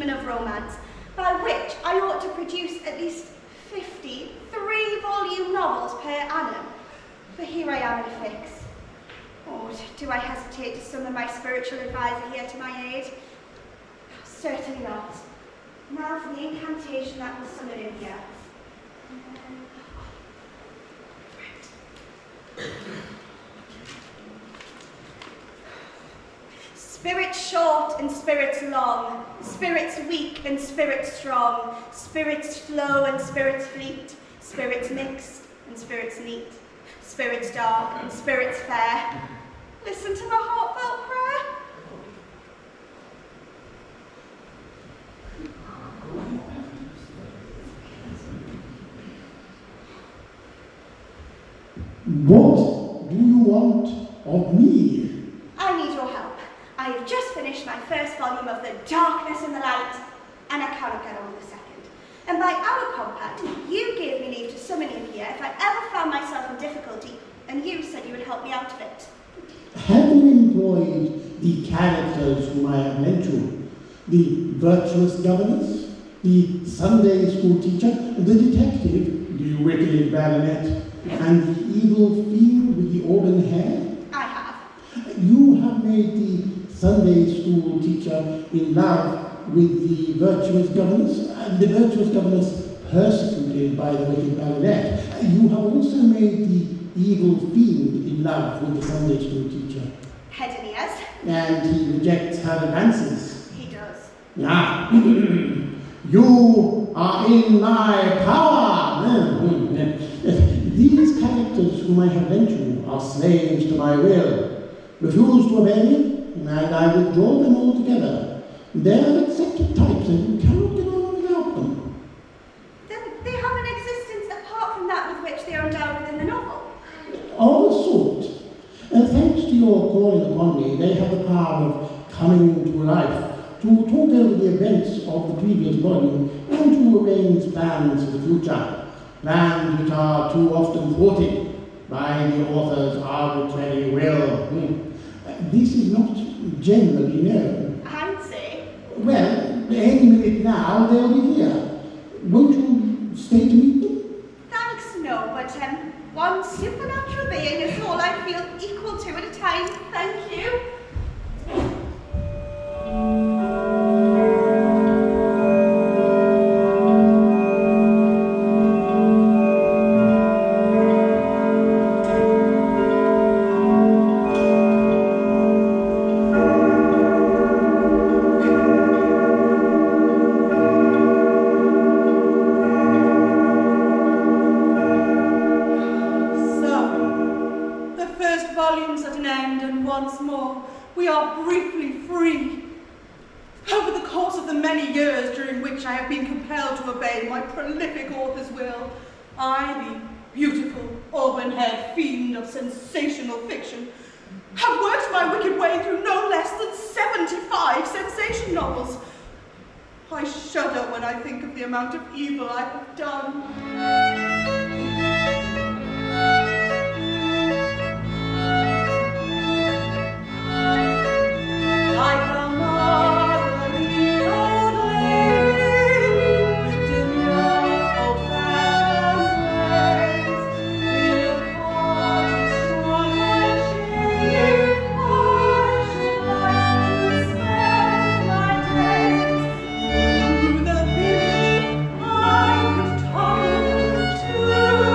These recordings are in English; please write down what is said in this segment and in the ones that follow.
demon of romance, by which I ought to produce at least 50 3-volume novels per annum. But here I am in a fix. Oh, do I hesitate to summon my spiritual advisor here to my aid? Certainly not. Now for the incantation that will summon him here. Spirits short and spirits long, spirits weak and spirits strong, spirits flow and spirits fleet, spirits mixed and spirits neat, spirits dark and spirits fair. Listen to my heartfelt prayer. What do you want of me? I need your help. I have just finished my first volume of The Darkness and the Light, and I cannot get on with the second. And by our compact, you gave me leave to summon you here if I ever found myself in difficulty, and you said you would help me out of it. Having employed the characters whom I have mentioned, the virtuous governess, the Sunday school teacher, the detective, the wicked baronet, and the evil fiend with the auburn hair? I have. You have made the Sunday school teacher in love with the virtuous governess, and the virtuous governess persecuted by the wicked baronet. You have also made the evil fiend in love with the Sunday school teacher. Head and ears. And he rejects her advances. He does. Ah, you are in my power. These characters whom I have mentioned are slaves to my will. Refuse to obey me, and I withdraw them altogether. They are accepted types, and you cannot get on without them. Then they have an existence apart from that with which they are endowed within the novel. Of a sort. Thanks to your calling upon me, they have the power of coming to life, to talk over the events of the previous volume, and to arrange plans for the future. Plans which are too often thwarted by the author's arbitrary will. This is not generally known. I'd say. Well, any minute now they'll be here. Won't you stay to meet them? Thanks, no, but one supernatural being is all I feel equal to at a time. Thank you. Sensational fiction, have worked my wicked way through no less than 75 sensation novels. I shudder when I think of the amount of evil I have done. To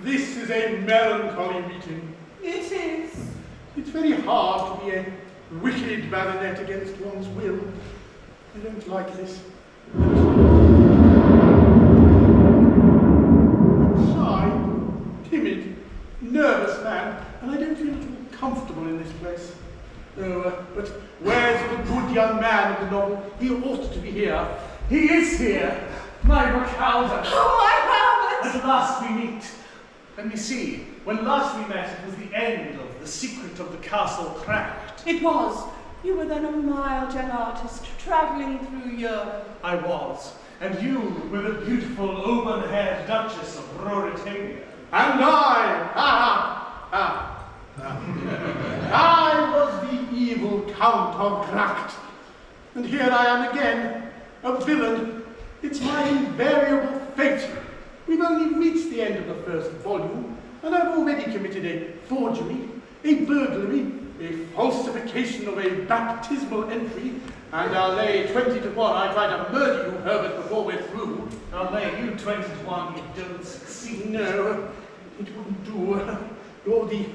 This is a melancholy meeting. It is. It's very hard to be a wicked baronet against one's will. I don't like this. Shy, timid, nervous man, and I don't feel at all comfortable in this place. Oh, but where's the good young man of the novel? He ought to be here. He is here, my Ricalda. Oh, my Herbert! At last we meet. Let me see. When last we met, it was the end of The Secret of the Castle Cracked. It was. You were then a mild young artist, travelling through Europe. I was. And you were the beautiful, auburn-haired Duchess of Ruritania. And I was the evil Count of Gracht. And here I am again, a villain. It's my invariable fate. We've only reached the end of the first volume, and I've already committed a forgery, a burglary, a falsification of a baptismal entry, and I'll lay 20 to 1 I try to murder you, Herbert, before we're through. I'll lay you 20 to 1 you don't succeed. No, it wouldn't do. You're the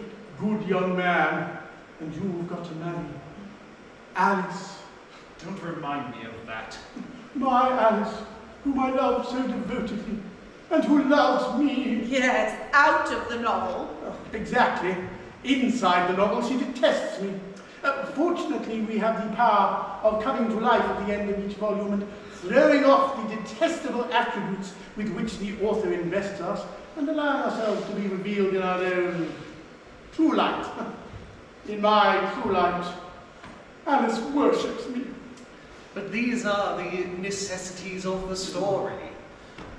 good young man, and you've got to marry Alice. Don't remind me of that. My Alice, whom I love so devotedly, and who loves me. Yes, out of the novel. Exactly. Inside the novel, she detests me. Fortunately, we have the power of coming to life at the end of each volume and throwing off the detestable attributes with which the author invests us and allowing ourselves to be revealed in our own true light. In my true light, Alice worships me. But these are the necessities of the story.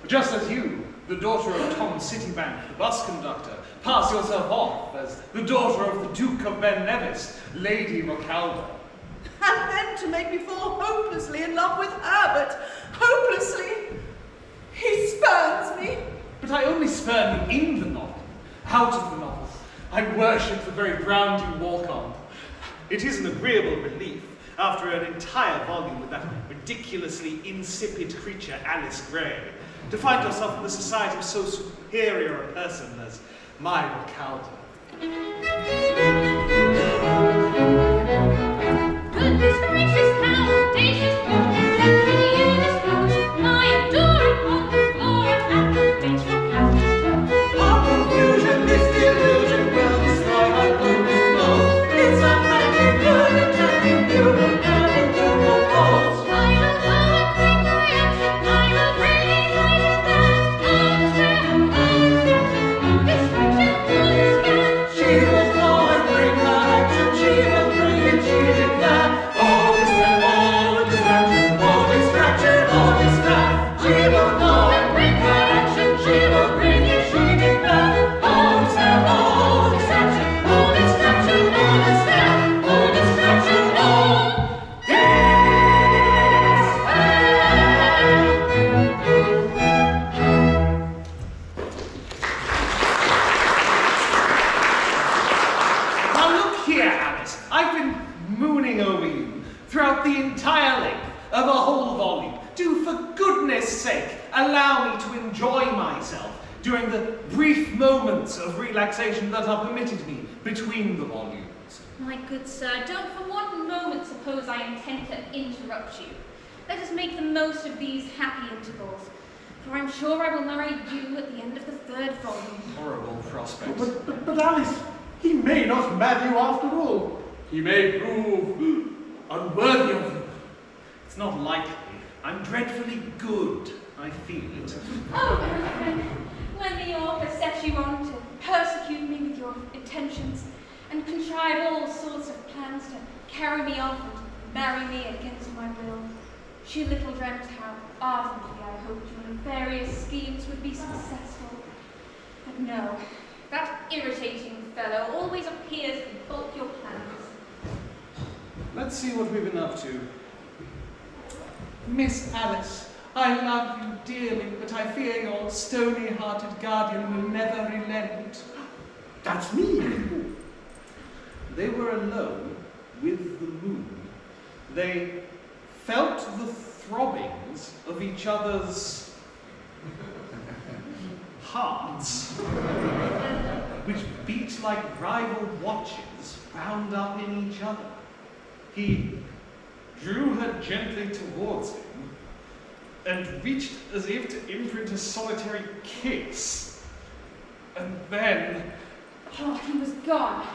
Just as you, the daughter of Tom Citibank, the bus conductor, pass yourself off as the daughter of the Duke of Ben Nevis, Lady Ricalda. And then to make me fall hopelessly in love with Herbert. Hopelessly. He spurns me. But I only spurn you in the novel, out of the novel. I worship the very ground you walk on. It is an agreeable relief, after an entire volume with that ridiculously insipid creature, Alice Gray, to find yourself in the society of so superior a person as my Ricalda. Goodness gracious, how audacious, what exactly you disclose, my adoring uncle Flora and the great Ricalda's Our confusion, this delusion will destroy our goodness knows. It's a magic word attacking you and never do no cause. I don't know a quick reaction, I will bring it right as that. On distraction, She will go and bring her action, she will bring it, she did that. All distraction, all distraction, all distraction. She will go and bring her action, she will bring it, she did that. All distraction, all distraction, all distraction, all distraction, all Now look here, Alice. I've been mooning over you throughout the entire length of a whole volume. Do, for goodness sake, allow me to enjoy myself during the brief moments of relaxation that are permitted me between the volumes. My good sir, don't for one moment suppose I intend to interrupt you. Let us make the most of these happy intervals, for I'm sure I will marry you at the end of the third volume. Horrible prospect. But Alice, he may not marry you after all. He may prove unworthy of you. It's not likely. I'm dreadfully good. I feel it. Oh, when the author sets you on to persecute me with your intentions and contrive all sorts of plans to carry me off and marry me against my will, she little dreamt how ardently I hoped your nefarious schemes would be successful. But no, that irritating fellow always appears to balk your plans. Let's see what we've been up to. Miss Alice, I love you dearly, but I fear your stony-hearted guardian will never relent. That's me. They were alone with the moon. They felt the throbbings of each other's hearts, which beat like rival watches wound up in each other. He drew her gently towards him and reached as if to imprint a solitary kiss. And then... Oh, he was gone.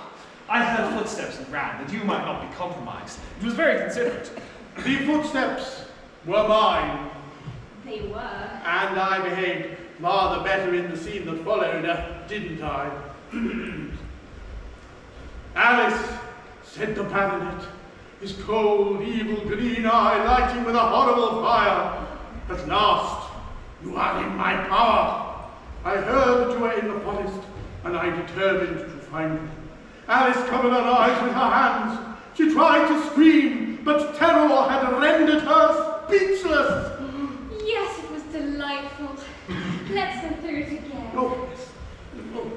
I heard footsteps and ran, that you might not be compromised. It was very considerate. The footsteps were mine, They were. and I behaved rather better in the scene that followed, didn't I? Alice, said the baronet, his cold, evil green eye lighting with a horrible fire. At last, you are in my power. I heard that you were in the forest, and I determined to find you. Alice covered her eyes with her hands. She tried to scream, but terror had rendered her speechless. Yes, it was delightful. Let's go through it again. Oh, oh.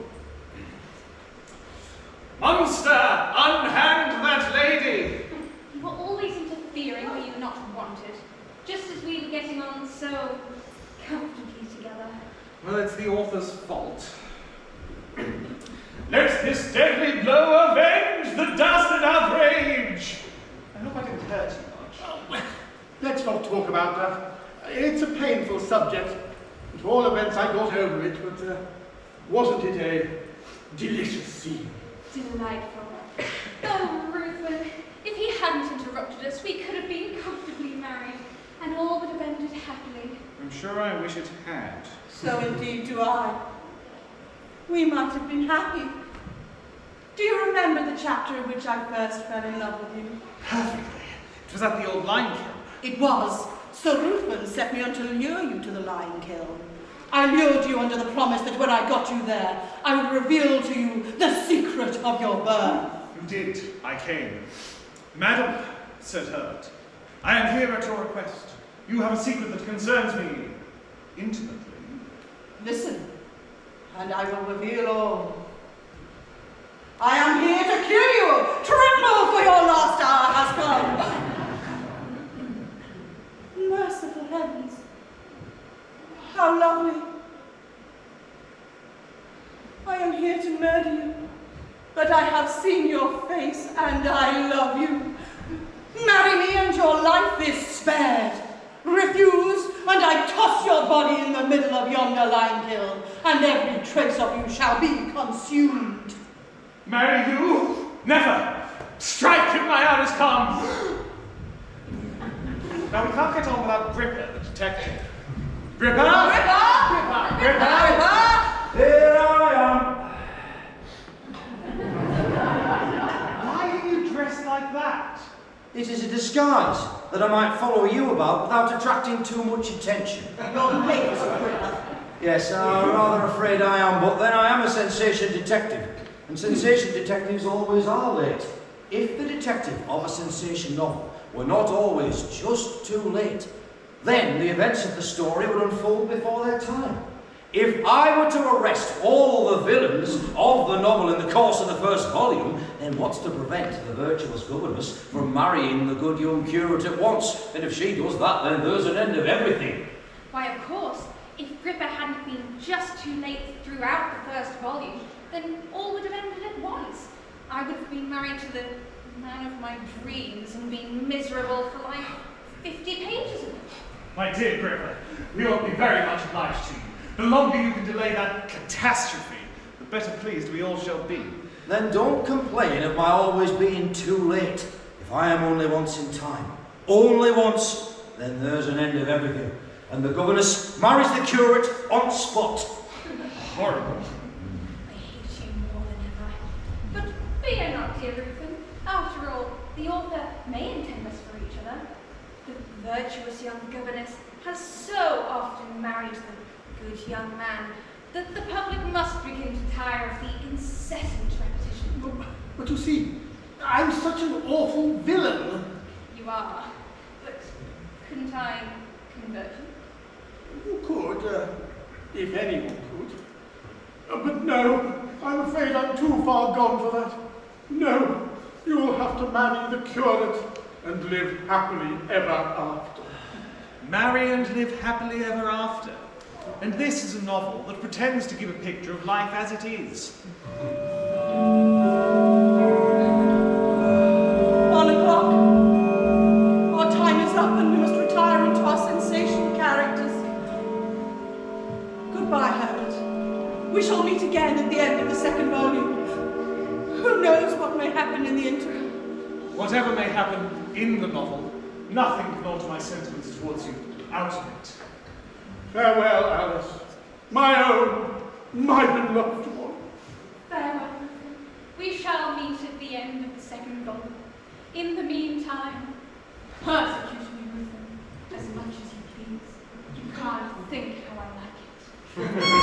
Monster, unhand that lady! You were always interfering where you were not wanted, just as we were getting on so comfortably together. Well, it's the author's fault. Let this deadly blow avenge the dastard outrage! I hope I didn't hurt you much. Oh, well, let's not talk about that. It's a painful subject. At all events, I got over it, but wasn't it a delicious scene? Delightful. Oh, Ruthven, if he hadn't interrupted us, we could have been comfortably married, and all would have ended happily. I'm sure I wish it had. So indeed do I. We might have been happy. Do you remember the chapter in which I first fell in love with you? Perfectly. It was at the old lime kiln. It was. Sir Ruthven set me on to lure you to the lime kiln. I lured you under the promise that when I got you there, I would reveal to you the secret of your birth. You did. I came. Madam, said Herbert, I am here at your request. You have a secret that concerns me intimately. Listen, and I will reveal all. I am here to kill you! Tremble, for your last hour has come! Merciful heavens! How lovely! I am here to murder you, but I have seen your face and I love you. Marry me and your life is spared. Refuse, and I toss your body in the middle of yonder lime kiln, and every trace of you shall be consumed. Marry you? Never! Strike if my hour has come! Now we can't get on without Gripper, the detective. Gripper! Gripper! Gripper! Here I Why are you dressed like that? am. It is a disguise that I might follow you about without attracting too much attention. You're late, Gripper. Yes, I'm rather afraid I am, but then I am a sensation detective, and sensation detectives always are late. If the detective of a sensation novel were not always just too late, then the events of the story would unfold before their time. If I were to arrest all the villains of the novel in the course of the first volume, then what's to prevent the virtuous governess from marrying the good young curate at once? And if she does that, then there's an end of everything. Why, of course, if Gripper hadn't been just too late throughout the first volume, then all would have ended at once. I would have been married to the man of my dreams and been miserable for like 50 pages of it. My dear Gripper, we ought to be very much obliged to you. The longer you can delay that catastrophe, the better pleased we all shall be. Then don't complain of my always being too late. If I am only once in time, only once, then there's an end of everything. And the governess marries the curate on spot. Horrible. I hate you more than ever. But fear not, dear Ruthven. After all, the author may intend us for each other. The virtuous young governess has so often married the good young man that the public must begin to tire of the incessant repetition. But you see, I'm such an awful villain. You are, but couldn't I convert you? You could, if anyone could. But no, I'm afraid I'm too far gone for that. No, you'll have to marry the curate and live happily ever after. Marry and live happily ever after. And this is a novel that pretends to give a picture of life as it is. 1 o'clock. Our time is up and we must retire into our sensational characters. Goodbye, Harold. We shall meet again at the end of the second volume. Who knows what may happen in the interim? Whatever may happen in the novel, nothing can alter my sentiments towards you out of it. Farewell, Alice. My own, my beloved one. Farewell. We shall meet at the end of the second volume. In the meantime, persecute me with them as much as you please. You can't think how I like it.